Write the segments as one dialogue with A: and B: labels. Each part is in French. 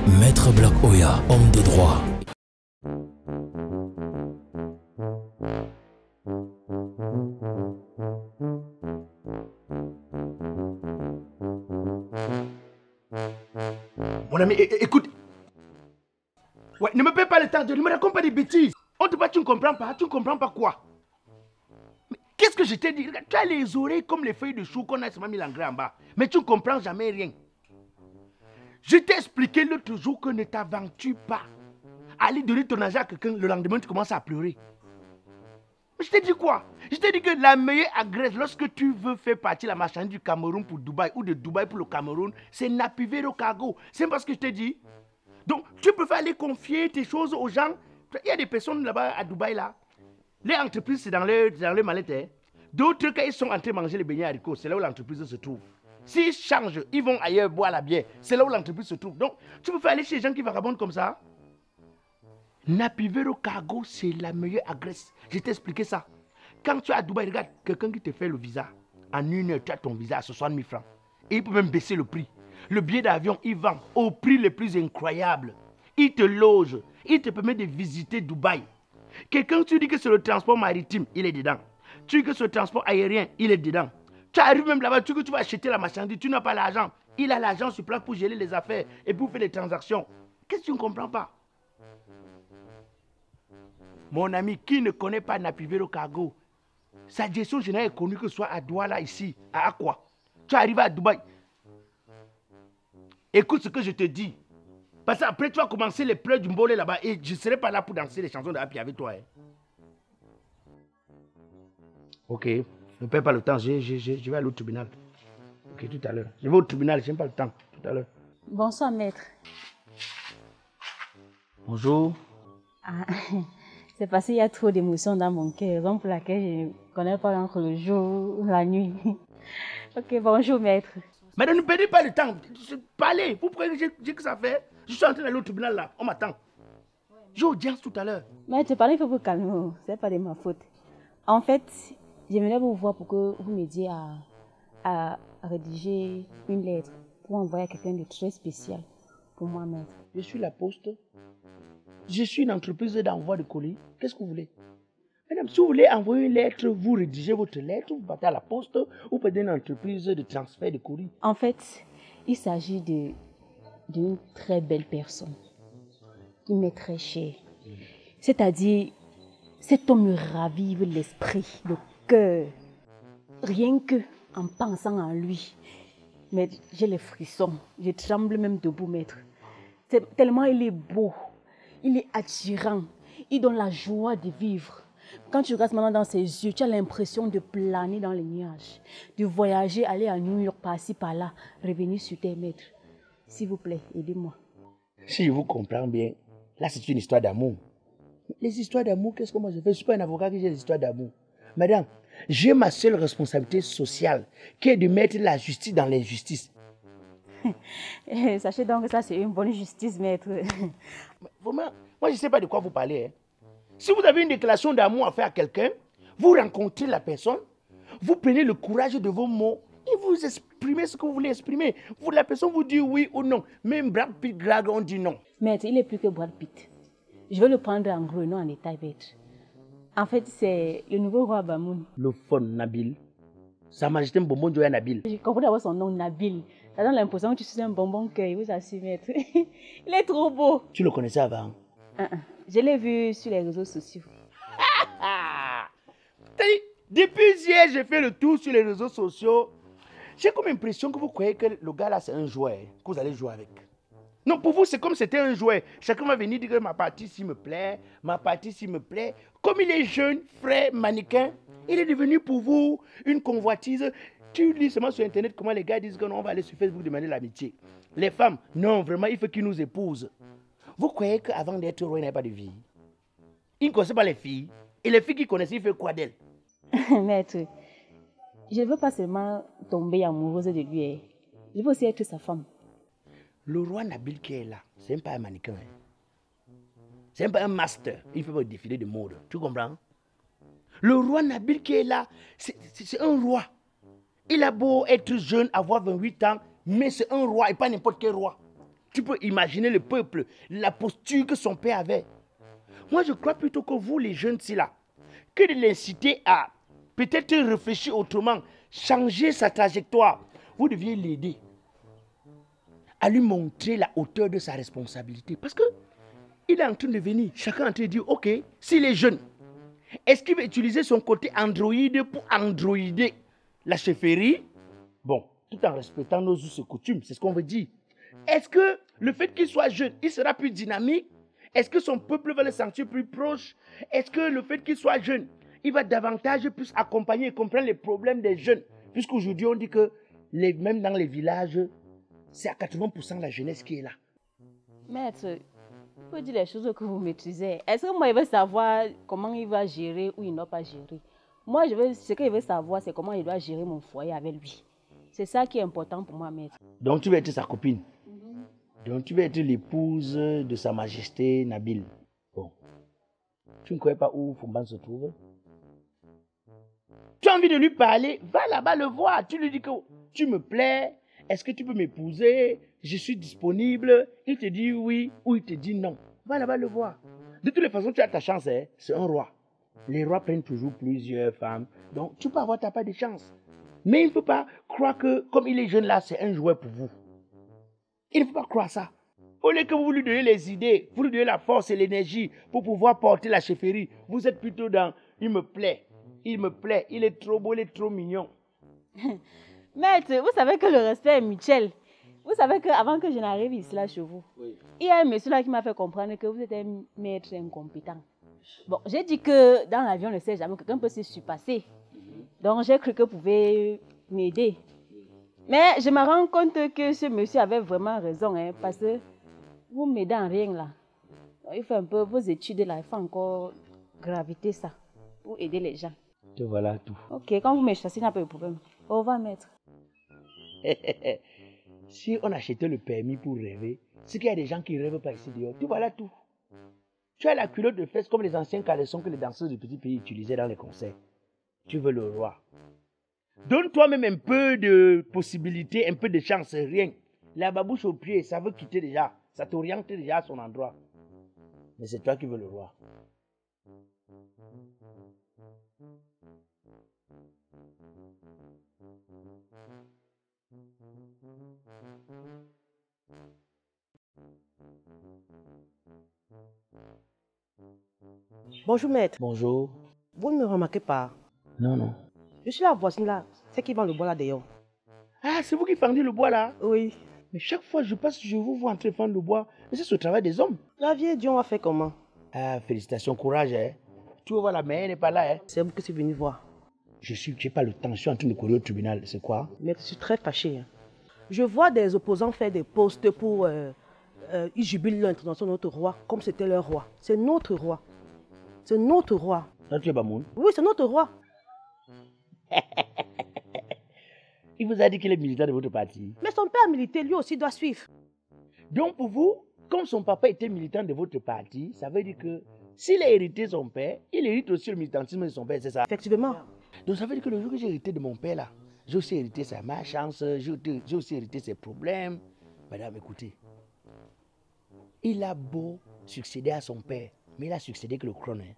A: Maître Black Oya, homme de droit.
B: Mon ami, écoute. Ouais, ne me perds pas le temps, ne me raconte pas des bêtises. On te bat, tu ne comprends pas. Tu ne comprends pas quoi? Mais qu'est-ce que je t'ai dit? Tu as les oreilles comme les feuilles de chou qu'on a seulement mis l'engrais en bas. Mais tu ne comprends jamais rien. Je t'ai expliqué l'autre jour que ne t'aventure pas. Aller donner ton argent à quelqu'un, le lendemain tu commences à pleurer. Je t'ai dit quoi? Je t'ai dit que la meilleure adresse lorsque tu veux faire partir la marchandise du Cameroun pour Dubaï ou de Dubaï pour le Cameroun, c'est Napivero Cargo. C'est parce que je t'ai dit. Donc tu peux aller confier tes choses aux gens. Il y a des personnes là-bas à Dubaï là. Les entreprises c'est dans le mallette. Hein. D'autres quand ils sont en train de manger les beignets haricots, c'est là où l'entreprise se trouve. S'ils changent, ils vont ailleurs boire la bière. C'est là où l'entreprise se trouve. Donc tu peux aller chez les gens qui vagabondent comme ça. Napivero Cargo, c'est la meilleure adresse. Je t'ai expliqué ça. Quand tu es à Dubaï, regarde, quelqu'un qui te fait le visa, en 1 heure, tu as ton visa à 60 000 francs. Et il peut même baisser le prix. Le billet d'avion, il vend au prix le plus incroyable. Il te loge. Il te permet de visiter Dubaï. Quelqu'un, tu dis que c'est le transport maritime, il est dedans. Tu dis que c'est le transport aérien, il est dedans. Tu arrives même là-bas, tu dis que tu vas acheter la marchandise, tu n'as pas l'argent. Il a l'argent sur place pour gérer les affaires et pour faire les transactions. Qu'est-ce que tu ne comprends pas? Mon ami, qui ne connaît pas Napivero Cargo, sa direction générale est connue que ce soit à Douala ici, à Aqua. Tu arrives à Dubaï. Écoute ce que je te dis. Parce qu'après, tu vas commencer les pleurs du mbolé là-bas et je ne serai pas là pour danser les chansons de Happy avec toi. Hein. Ok, ne perds pas le temps, je vais aller au tribunal. Ok, tout à l'heure. Je vais au tribunal, je n'ai pas le temps, tout à l'heure.
C: Bonsoir, maître.
B: Bonjour.
C: Ah, c'est parce qu'il y a trop d'émotions dans mon cœur, raison pour laquelle je ne connais pas entre le jour et la nuit. Ok, bonjour, maître.
B: Madame, ne perdez pas le temps. Parlez, vous croyez que j'ai que ça fait? Je suis en train d'aller au tribunal là, on m'attend. J'ai audience tout à l'heure.
C: Maître, parlez, il faut vous calmer, ce n'est pas de ma faute. En fait, j'aimerais vous voir pour que vous m'aidiez à rédiger une lettre pour envoyer à quelqu'un de très spécial pour moi, maître.
B: Je suis la poste. Je suis une entreprise d'envoi de colis. Qu'est-ce que vous voulez? Madame, si vous voulez envoyer une lettre, vous rédigez votre lettre, vous partez à la poste ou peut-être une entreprise de transfert de colis.
C: En fait, il s'agit d'une très belle personne qui m'est très chère. C'est-à-dire, cet homme me ravive l'esprit, le cœur. Rien que en pensant en lui, mais j'ai les frissons, je tremble même debout, maître. Tellement il est beau, il est attirant, il donne la joie de vivre. Quand tu regardes maintenant dans ses yeux, tu as l'impression de planer dans les nuages, de voyager, aller à New York, par-ci, par-là, revenir sur terre, maître. S'il vous plaît, aidez-moi.
B: Si je vous comprends bien, là c'est une histoire d'amour. Les histoires d'amour, qu'est-ce que moi je fais? Je ne suis pas un avocat qui j'ai des histoires d'amour. Madame, j'ai ma seule responsabilité sociale, qui est de mettre la justice dans l'injustice.
C: Sachez donc que ça c'est une bonne justice, maître.
B: Vraiment, moi je ne sais pas de quoi vous parlez. Hein. Si vous avez une déclaration d'amour à faire à quelqu'un, vous rencontrez la personne, vous prenez le courage de vos mots et vous exprimez ce que vous voulez exprimer. La personne vous dit oui ou non. Même Brad Pitt, on dit non.
C: Maître, il est plus que Brad Pitt. Je vais le prendre en gros, non en détail, maître. En fait, c'est le nouveau roi Bamoun.
B: Le fun Nabil. Sa Majesté Bonbon Joya Nabil.
C: J'ai compris d'avoir son nom, Nabil. Ça donne l'impression que tu suis un bonbon cœur, vous assure, maître. Il est trop beau.
B: Tu le connaissais avant?
C: Je l'ai vu sur les réseaux sociaux.
B: Depuis hier, j'ai fait le tour sur les réseaux sociaux. J'ai comme impression que vous croyez que le gars là c'est un jouet, que vous allez jouer avec. Non, pour vous, c'est comme si c'était un jouet. Chacun va venir dire que ma partie s'il me plaît, ma partie s'il me plaît. Comme il est jeune, frais, mannequin, il est devenu pour vous une convoitise. Tu lis seulement sur Internet comment les gars disent qu'on va aller sur Facebook demander l'amitié. Les femmes, non, vraiment, il faut qu'ils nous épousent. Vous croyez qu'avant d'être roi, il n'avait pas de vie? Il ne connaissait pas les filles. Et les filles qu'il connaissait, il fait quoi d'elles?
C: Maître, je ne veux pas seulement tomber amoureuse de lui. Je veux aussi être sa femme.
B: Le roi Nabil qui est là, c'est même pas un mannequin. Hein. C'est même pas un master. Il fait pas défiler de mode. Tu comprends? Le roi Nabil qui est là, c'est un roi. Il a beau être jeune, avoir 28 ans, mais c'est un roi et pas n'importe quel roi. tu peux imaginer le peuple, la posture que son père avait. Moi, je crois plutôt que vous, les jeunes, c'est là, que de l'inciter à peut-être réfléchir autrement, changer sa trajectoire. Vous deviez l'aider à lui montrer la hauteur de sa responsabilité. Parce que il est en train de venir, chacun est en train de dire, ok, s'il est jeune, est-ce qu'il va utiliser son côté androïde pour androïder la chefferie? Bon, tout en respectant nos us et coutumes, c'est ce qu'on veut dire. Est-ce que le fait qu'il soit jeune, il sera plus dynamique? Est-ce que son peuple va le sentir plus proche? Est-ce que le fait qu'il soit jeune, il va davantage plus accompagner et comprendre les problèmes des jeunes? Puisqu'aujourd'hui, on dit que même dans les villages, c'est à 80% la jeunesse qui est là.
C: Maître, il faut dire les choses que vous maîtrisez. Est-ce que moi, il veut savoir comment il va gérer ou il n'a pas géré? Moi, ce qu'il veut savoir, c'est comment il doit gérer mon foyer avec lui. C'est ça qui est important pour moi, maître.
B: Donc, tu vas être sa copine. Donc, tu vas être l'épouse de Sa Majesté Nabil. Bon. Tu ne connais pas où Fumban se trouve? Tu as envie de lui parler? Va là-bas le voir. Tu lui dis que tu me plais. Est-ce que tu peux m'épouser? Je suis disponible. Il te dit oui ou il te dit non. Va là-bas le voir. De toutes les façons, tu as ta chance. Hein? C'est un roi. Les rois prennent toujours plusieurs femmes. Donc, tu peux avoir ta part de chance. Mais il ne faut pas croire que, comme il est jeune là, c'est un jouet pour vous. Il ne faut pas croire ça. Au lieu que vous lui donnez les idées, vous lui donnez la force et l'énergie pour pouvoir porter la chefferie, vous êtes plutôt dans « il me plaît, il est trop beau, il est trop mignon ».
C: Maître, vous savez que le respect est mutuel. Vous savez qu'avant que je n'arrive ici là chez vous, il y a un monsieur là qui m'a fait comprendre que vous êtes un maître incompétent. Bon, j'ai dit que dans l'avion, on ne sait jamais, quelqu'un peut se surpasser. Donc j'ai cru que vous pouvez m'aider. Mais je me rends compte que ce monsieur avait vraiment raison, hein, parce que vous ne m'aidez en rien là. Donc, il faut un peu vos études là, il faut encore graviter ça pour aider les gens.
B: Te voilà tout.
C: Ok, quand vous me chassez, il n'y a pas de problème. Au revoir, maître.
B: Si on achetait le permis pour rêver, c'est qu'il y a des gens qui ne rêvent pas ici dehors. Tu voilà tout. Tu as la culotte de fesses comme les anciens caleçons que les danseuses du petit pays utilisaient dans les concerts. Tu veux le roi. Donne toi-même un peu de possibilité, un peu de chance, rien. La babouche au pied, ça veut quitter déjà. Ça t'oriente déjà à son endroit. Mais c'est toi qui veux le roi.
D: Bonjour maître.
B: Bonjour.
D: Vous ne me remarquez pas?
B: Non, non.
D: Je suis la voisine là, c'est qui vend le bois là d'ailleurs.
B: Ah, c'est vous qui fendez le bois là?
D: Oui.
B: Mais chaque fois je passe, je vous vois en train de fendre le bois. Mais c'est ce travail des hommes.
D: La vieille Dion a fait comment?
B: Ah, félicitations, courage. Hein. Tu vois, la mère n'est pas là. Hein.
D: C'est vous que je suis venu voir.
B: J'ai pas le temps, je suis en train de courir au tribunal. C'est quoi?
D: Mais je suis très fâché. Hein. Je vois des opposants faire des postes pour... ils jubilent l'intervention de notre roi comme c'était leur roi. C'est notre roi. C'est notre roi.
B: Non, tu es Bamoun?
D: Oui, c'est notre roi.
B: Il vous a dit qu'il est militant de votre parti.
D: Mais son père militaire, lui aussi, doit suivre.
B: Donc pour vous, comme son papa était militant de votre parti, ça veut dire que s'il a hérité son père, il hérite aussi le militantisme de son père, c'est ça?
D: Effectivement.
B: Donc ça veut dire que le jour que j'ai hérité de mon père là, j'ai aussi hérité sa malchance, j'ai aussi hérité ses problèmes. Madame, écoutez, il a beau succéder à son père, mais il a succédé que le crâne. Hein.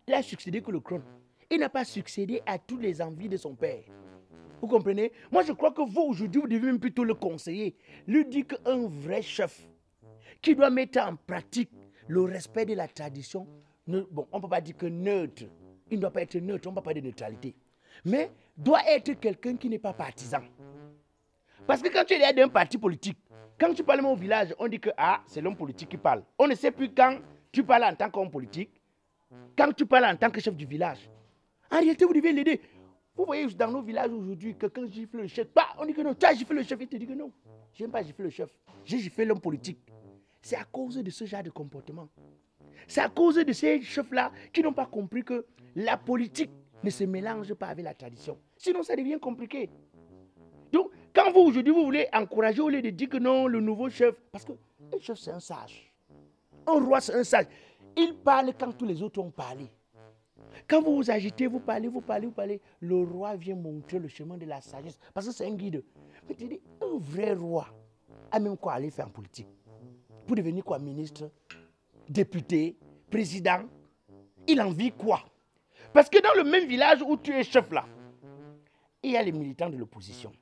B: Il a succédé que le crâne. Il n'a pas succédé à toutes les envies de son père. Vous comprenez? Moi, je crois que vous, aujourd'hui, vous devez même plutôt le conseiller. Lui dire qu'un vrai chef qui doit mettre en pratique le respect de la tradition, bon, on ne peut pas dire que neutre. Il ne doit pas être neutre, on ne peut pas parler de neutralité. Mais doit être quelqu'un qui n'est pas partisan. Parce que quand tu es d'un parti politique, quand tu parles au village, on dit que c'est l'homme politique qui parle. On ne sait plus quand tu parles en tant qu'homme politique, quand tu parles en tant que chef du village. En réalité, vous devez l'aider. Vous voyez dans nos villages aujourd'hui que quand gifle le chef, on dit que non, tu as giflé le chef, il te dit que non. Je n'aime pas gifler le chef, j'ai giflé l'homme politique. C'est à cause de ce genre de comportement. C'est à cause de ces chefs-là qui n'ont pas compris que la politique ne se mélange pas avec la tradition. Sinon, ça devient compliqué. Donc, quand vous, aujourd'hui, vous voulez encourager au lieu de dire que non, le nouveau chef, parce que un chef, c'est un sage. Un roi, c'est un sage. Il parle quand tous les autres ont parlé. Quand vous vous agitez, vous parlez, le roi vient montrer le chemin de la sagesse, parce que c'est un guide. Mais tu dis, un vrai roi, a même quoi aller faire en politique. Pour devenir quoi, ministre, député, président. Il en vit quoi? Parce que dans le même village où tu es chef là, il y a les militants de l'opposition.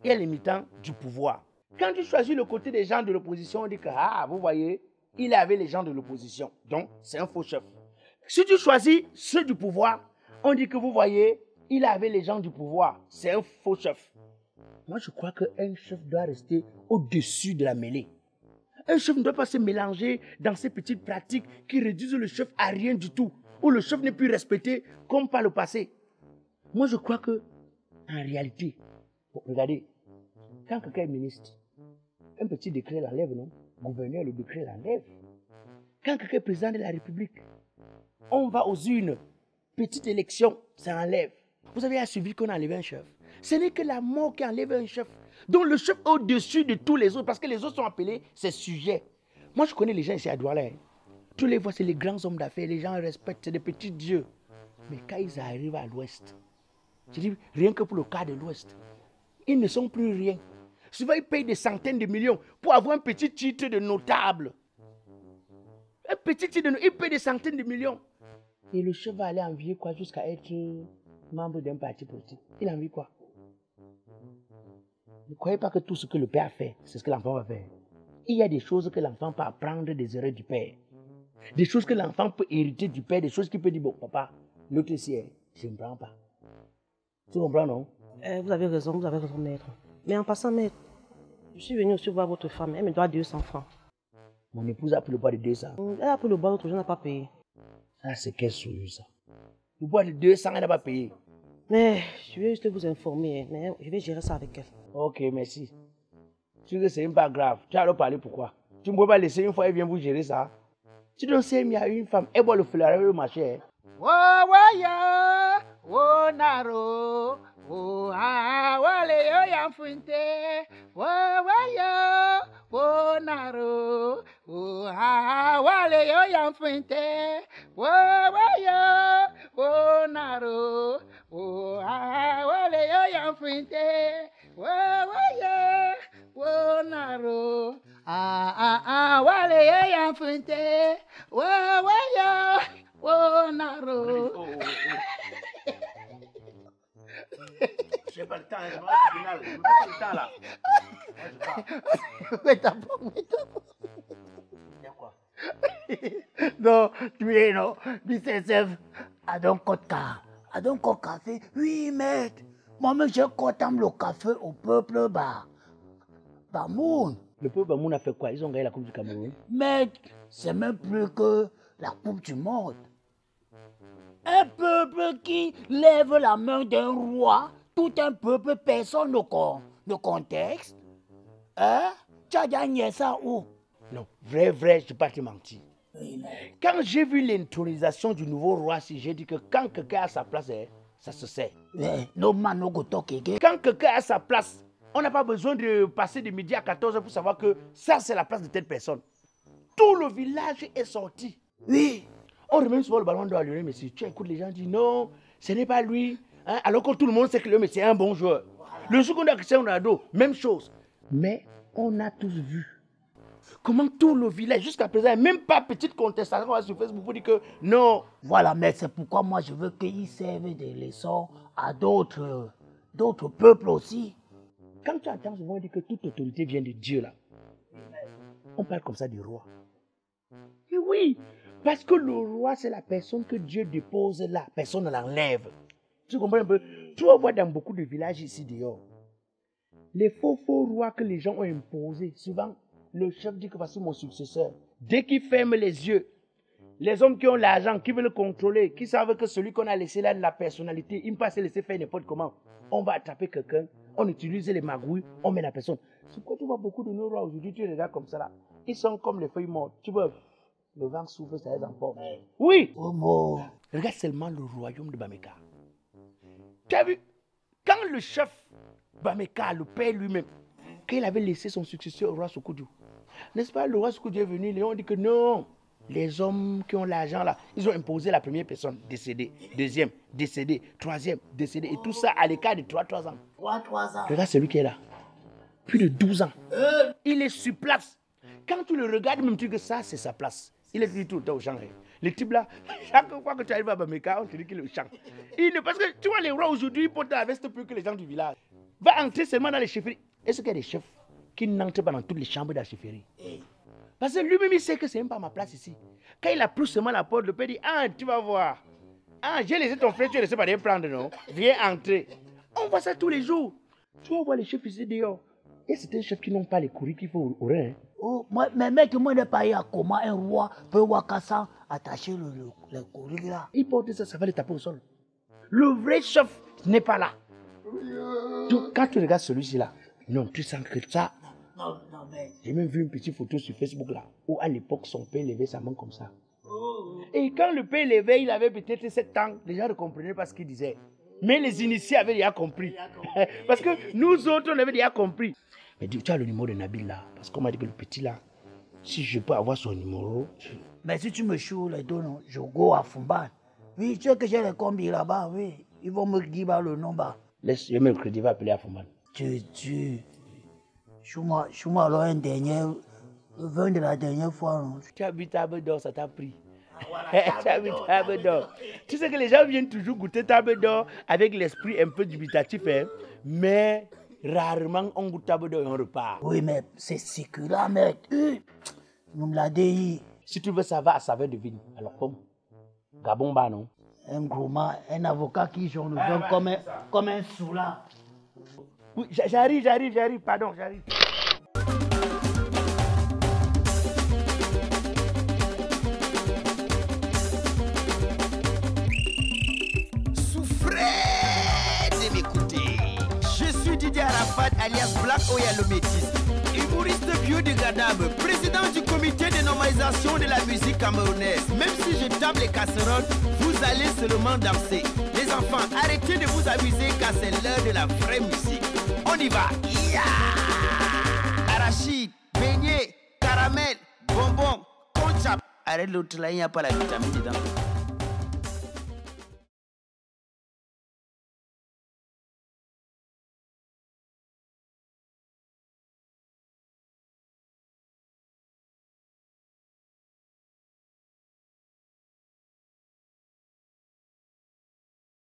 B: Il y a les militants du pouvoir. Quand tu choisis le côté des gens de l'opposition, on dit que, ah, vous voyez, il est avec les gens de l'opposition. Donc, c'est un faux chef. Si tu choisis ceux du pouvoir, on dit que, vous voyez, il est avec les gens du pouvoir. C'est un faux chef. Moi, je crois qu'un chef doit rester au-dessus de la mêlée. Un chef ne doit pas se mélanger dans ces petites pratiques qui réduisent le chef à rien du tout, où le chef n'est plus respecté comme par le passé. Moi, je crois que, en réalité, bon, regardez, quand quelqu'un est ministre, un petit décret l'enlève, non? Gouverneur, le décret l'enlève. Quand quelqu'un est président de la République, on va aux urnes, petite élection, ça enlève. Vous avez suivi qu'on a enlevé un chef. Ce n'est que la mort qui enlève un chef. Donc le chef est au-dessus de tous les autres, parce que les autres sont appelés ses sujets. Moi, je connais les gens ici à Douala. Tous les vois, c'est les grands hommes d'affaires, les gens respectent, c'est des petits dieux. Mais quand ils arrivent à l'ouest, je dis rien que pour le cas de l'ouest, ils ne sont plus rien. Souvent, ils payent des centaines de millions pour avoir un petit titre de notable. Un petit titre de notable, ils payent des centaines de millions. Et le chef va aller envier quoi jusqu'à être membre d'un parti politique. Il envie quoi? Ne croyez pas que tout ce que le père fait, c'est ce que l'enfant va faire. Il y a des choses que l'enfant peut apprendre des erreurs du père. Des choses que l'enfant peut hériter du père, des choses qu'il peut dire, bon, papa, l'autre ici, je ne prends pas. Tu comprends, non?
D: Vous avez raison, maître. Mais en passant, maître, je suis venu aussi voir votre femme. Elle me doit 200 francs.
B: Mon épouse a pris le bois de 200.
D: Elle a pris le bois, l'autre jour, n'a pas payé.
B: Ah, c'est quel souillure, ça? Le bois de 200, elle n'a pas payé.
D: Mais je vais juste vous informer, mais je vais gérer ça avec elle.
B: Ok, merci. Tu sais que c'est même pas grave. Tu as alors parlé pourquoi? Tu ne peux pas laisser une fois, elle vient vous gérer ça. Tu dois sais, il y a une femme, elle boit le feu avec le marché.
E: Wawaya, wonaro, wale yo yamfunte. Wawaya, wonaro, wale yo yamfunte. Wawaya, wonaro, wale yo yamfunte. Wawaya, wonaro, wale yo yamfunte. Wawaya. Oh, Naro.
B: Je n'ai pas le temps, je n'ai pas le temps là.
E: Mais t'as pas. Non, tu es non. BCSF, à donc Kotka. À donc café. Oui, maître. Moi-même, je contame le café au peuple Bamoun.
B: Le peuple Bamoun a fait quoi? Ils ont gagné la Coupe du Cameroun.
E: Maître, c'est même plus que la Coupe du Monde. Un peuple qui lève la main d'un roi, tout un peuple, personne ne contexte. Hein? Tu as gagné ça où?
B: Non, vrai, je ne vais pas te mentir.
E: Oui, mais...
B: Quand j'ai vu l'intronisation du nouveau roi, j'ai dit que quand quelqu'un a sa place, ça se sait. Quand quelqu'un a sa place, on n'a pas besoin de passer de midi à 14h pour savoir que ça, c'est la place de telle personne. Tout le village est sorti.
E: Oui.
B: On remet souvent le ballon d'or à Lionel Messi. Tu écoutes les gens dire non, ce n'est pas lui. Hein? Alors que tout le monde sait que Lionel Messi est un bon joueur. Le jour qu'on a Cristiano Ronaldo, même chose. Mais on a tous vu comment tout le village, jusqu'à présent, même pas petite contestation sur Facebook pour dire que non.
E: Voilà, mais c'est pourquoi moi je veux qu'ils servent des leçons à d'autres peuples aussi.
B: Quand tu entends souvent dire que toute autorité vient de Dieu là, on parle comme ça du roi. Et oui. Parce que le roi, c'est la personne que Dieu dépose là. Personne ne l'enlève. Tu comprends un peu? Tu vas voir dans beaucoup de villages ici dehors. Les faux rois que les gens ont imposés, souvent, le chef dit que voici mon successeur. Dès qu'il ferme les yeux, les hommes qui ont l'argent, qui veulent le contrôler, qui savent que celui qu'on a laissé là de la personnalité, il ne peut pas se laisser faire n'importe comment. On va attraper quelqu'un, on utilise les magouilles, on met la personne. C'est pourquoi tu vois beaucoup de nos rois aujourd'hui, tu les regardes comme ça là. Ils sont comme les feuilles mortes. Tu vois, le vent souffle, ça les emporte. Oui.
E: Oh,
B: regarde seulement le royaume de Bameka. Tu as vu, quand le chef Bameka, le père lui-même, quand il avait laissé son successeur au roi Sokoudou, n'est-ce pas, le roi Sokoudou est venu, ils ont dit que non, les hommes qui ont l'argent là, ils ont imposé la première personne décédée, deuxième décédée, troisième décédée, et tout ça à l'écart de 3 ans.
E: 3 ans.
B: Regarde celui qui est là. plus de 12 ans. Il est sur place. Quand tu le regardes, même tu dis que ça, c'est sa place. Il est tout le temps au champ. Le type là, chaque fois que tu arrives à Bameka, on te dit qu'il est au champ. Parce que tu vois, les rois aujourd'hui, ils portent la veste plus que les gens du village. Va entrer seulement dans les chefferies. Est-ce qu'il y a des chefs qui n'entrent pas dans toutes les chambres de la chefferie? Parce que lui-même, il sait que c'est même pas ma place ici. Quand il a poussé seulement la porte, le père dit, ah, tu vas voir. Ah, j'ai laissé ton frère, tu as laissé pas les prendre, non? Viens entrer. On voit ça tous les jours. Tu vas voir les chefs ici dehors. Et c'est des chefs qui n'ont pas les courriers qu'il faut au rein.
E: Oh, mais mec, moi, je n'ai pas eu à comment un roi peut voir qu'à ça attacher le courrier là.
B: Il porte ça, ça va le taper au sol. Le vrai chef n'est pas là. Quand tu regardes celui-ci là, non, tu sens que ça.
E: Non, mais.
B: J'ai même vu une petite photo sur Facebook là, où à l'époque son père levait sa main comme ça. Et quand le père levait, il avait peut-être 7 ans, les gens ne comprenaient pas ce qu'il disait. Mais les initiés avaient déjà compris. Parce que nous autres, on avait déjà compris. Mais tu as le numéro de Nabil là, parce qu'on m'a dit que le petit là, si je peux avoir son numéro.
E: Mais si tu me choues les deux noms, je go à Fumban. Oui, tu sais que j'ai les combis là-bas, oui. Ils vont me dire le nom bas.
B: Laisse, je mets le crédit, va appeler à Fumban.
E: Chouma alors un dernier, le vin de la dernière fois. Non?
B: Tu habites à Abedor, ça t'a pris. Tu habites à Abedor. Tu sais que les gens viennent toujours goûter Table d'or avec l'esprit un peu dubitatif, hein? Mais rarement on goûte Table d'or et on repart.
E: Oui, mais c'est séculaire, mec. Nous me l'a dit.
B: Si tu veux savoir à saveur de vigne, alors comme Gabon bas, non?
E: Un gros un avocat qui joue le vin comme un soula.
B: Oui, j'arrive, pardon, j'arrive.
F: Souffrez de m'écouter. Je suis Didier Arafat alias Black Oya le Métis, humoriste biodégradable, président du comité de normalisation de la musique camerounaise. Même si je tape les casseroles, vous allez seulement danser. Les enfants, arrêtez de vous amuser car c'est l'heure de la vraie musique. On y va. Arachide, beignet, caramel, bonbon, conchap. Arrête l'autre là, il n'y a pas la vitamine dedans.